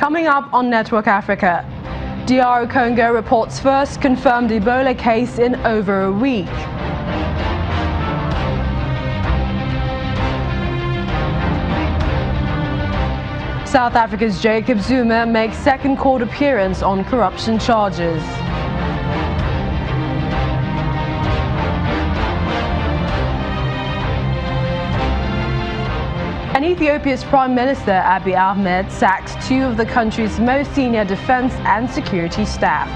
Coming up on Network Africa, DR Congo reports first confirmed Ebola case in over a week. South Africa's Jacob Zuma makes second court appearance on corruption charges. And Ethiopia's Prime Minister Abiy Ahmed sacked two of the country's most senior defense and security staff.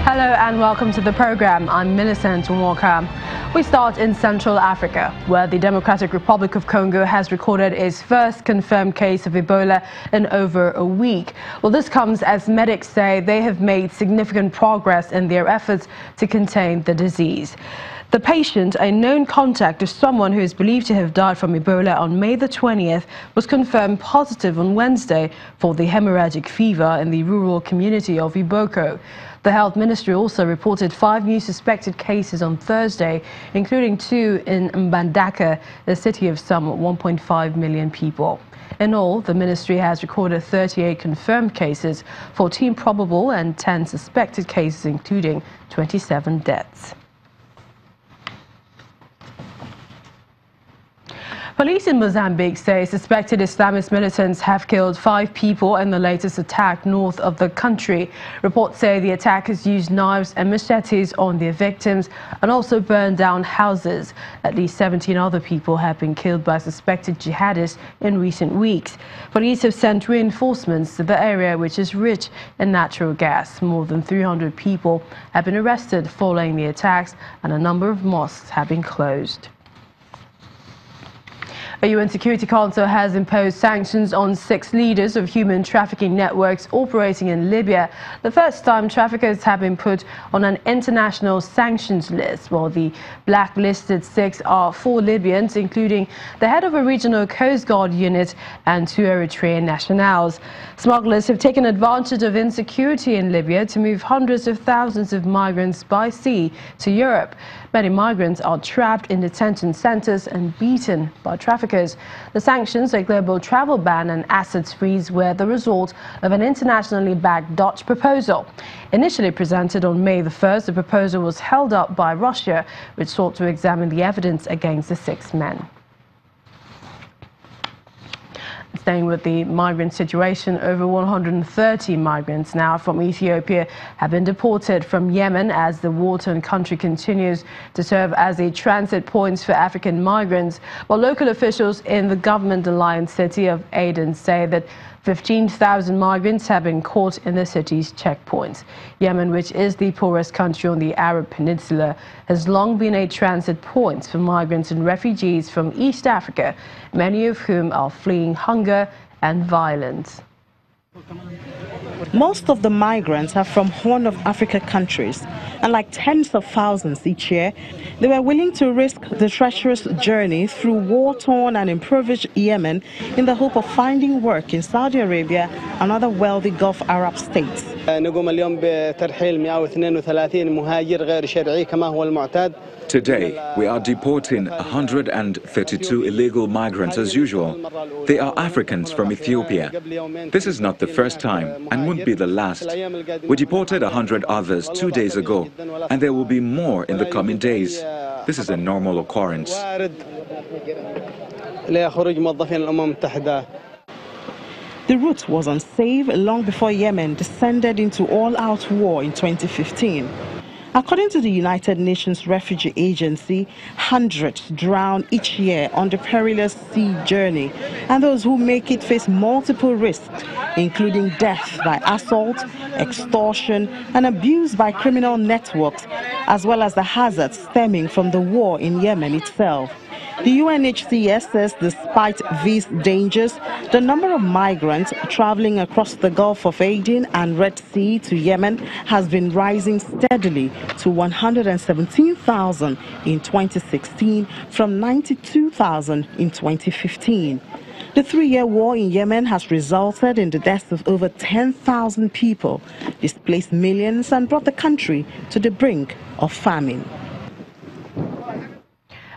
Hello and welcome to the program. I'm Militants. We start in Central Africa, where the Democratic Republic of Congo has recorded its first confirmed case of Ebola in over a week. Well, this comes as medics say they have made significant progress in their efforts to contain the disease. The patient, a known contact of someone who is believed to have died from Ebola on May the 20th, was confirmed positive on Wednesday for the hemorrhagic fever in the rural community of Iboko. The Health Ministry also reported 5 new suspected cases on Thursday, including 2 in Mbandaka, a city of some 1.5 million people. In all, the ministry has recorded 38 confirmed cases, 14 probable and 10 suspected cases, including 27 deaths. Police in Mozambique say suspected Islamist militants have killed 5 people in the latest attack north of the country. Reports say the attackers used knives and machetes on their victims and also burned down houses. At least 17 other people have been killed by suspected jihadists in recent weeks. Police have sent reinforcements to the area, which is rich in natural gas. More than 300 people have been arrested following the attacks, and a number of mosques have been closed. The UN Security Council has imposed sanctions on 6 leaders of human trafficking networks operating in Libya, the first time traffickers have been put on an international sanctions list. While the blacklisted 6 are 4 Libyans, including the head of a regional Coast Guard unit and 2 Eritrean nationals. Smugglers have taken advantage of insecurity in Libya to move hundreds of thousands of migrants by sea to Europe. Many migrants are trapped in detention centers and beaten by traffickers. The sanctions, a global travel ban and assets freeze, were the result of an internationally backed Dutch proposal. Initially presented on May the 1st, the proposal was held up by Russia, which sought to examine the evidence against the 6 men. Staying with the migrant situation, over 130 migrants now from Ethiopia have been deported from Yemen as the war-torn country continues to serve as a transit point for African migrants, while local officials in the government-aligned city of Aden say that 15,000 migrants have been caught in the city's checkpoints. Yemen, which is the poorest country on the Arab Peninsula, has long been a transit point for migrants and refugees from East Africa, many of whom are fleeing hunger and violence. Most of the migrants are from Horn of Africa countries, and like tens of thousands each year, they were willing to risk the treacherous journey through war-torn and impoverished Yemen in the hope of finding work in Saudi Arabia and other wealthy Gulf Arab states. Today, we are deporting 132 illegal migrants as usual. They are Africans from Ethiopia. This is not the first time and won't be the last. We deported 100 others 2 days ago, and there will be more in the coming days. This is a normal occurrence. The route was unsafe long before Yemen descended into all-out war in 2015. According to the United Nations Refugee Agency, hundreds drown each year on the perilous sea journey, and those who make it face multiple risks, including death by assault, extortion, and abuse by criminal networks, as well as the hazards stemming from the war in Yemen itself. The UNHCR says despite these dangers, the number of migrants traveling across the Gulf of Aden and Red Sea to Yemen has been rising steadily to 117,000 in 2016 from 92,000 in 2015. The three-year war in Yemen has resulted in the deaths of over 10,000 people, displaced millions, and brought the country to the brink of famine.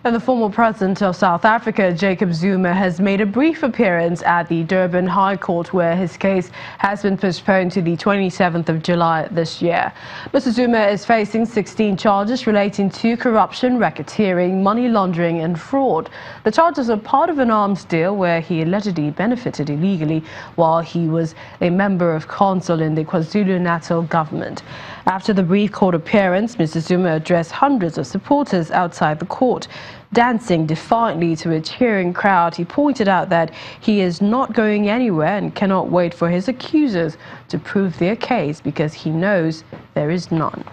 And the former president of South Africa, Jacob Zuma, has made a brief appearance at the Durban High Court, where his case has been postponed to the 27th of July this year. Mr. Zuma is facing 16 charges relating to corruption, racketeering, money laundering and fraud. The charges are part of an arms deal where he allegedly benefited illegally while he was a member of council in the KwaZulu-Natal government. After the brief court appearance, Mr. Zuma addressed hundreds of supporters outside the court. Dancing defiantly to a cheering crowd, he pointed out that he is not going anywhere and cannot wait for his accusers to prove their case because he knows there is none.